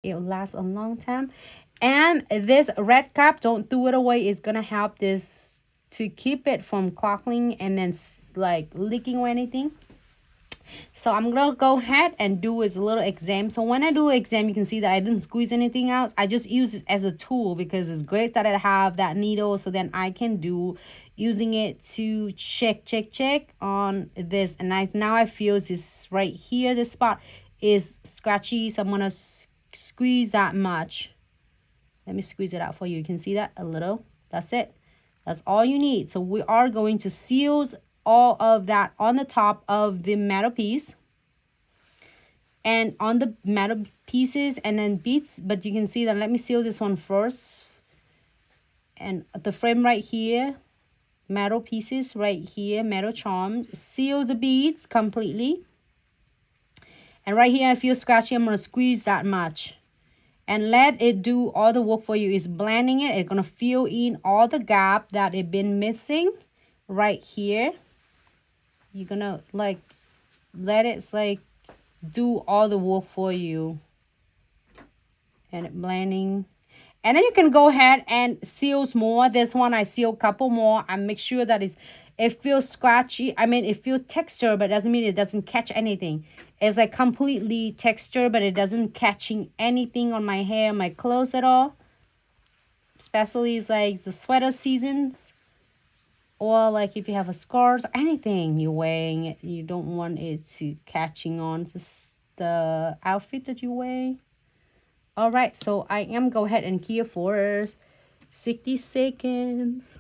It'll last a long time. And this red cap, don't throw it away. It's gonna help this to keep it from clogging and then like leaking or anything. So I'm gonna go ahead and do is a little exam. So when I do an exam, you can see that I didn't squeeze anything out. I just use it as a tool because it's great that I have that needle, so then I can do using it to check on this. And now I feel this right here, this spot is scratchy, so I'm gonna squeeze that much. Let me squeeze it out for you. You can see that a little. That's it. That's all you need. So we are going to seal all of that on the top of the metal piece and on the metal pieces and then beads. But you can see that. Let me seal this one first. And the frame right here, metal pieces right here, metal charm. Seal the beads completely. And right here I feel scratchy. I'm going to squeeze that much. And let it do all the work for you. Is blending it. It's going to fill in all the gap that it been missing right here. You're going to like let it like do all the work for you. And it blending. And then you can go ahead and seal more. This one I seal a couple more. I make sure that it feels scratchy. I mean, it feels texture, but it doesn't mean it doesn't catch anything. It's like completely texture, but it doesn't catching anything on my hair, my clothes at all. Especially it's like the sweater seasons. Or like if you have a scarf or anything you're wearing, it, you don't want it to catching on the outfit that you're wearing. All right, so I am go ahead and here for 60 seconds.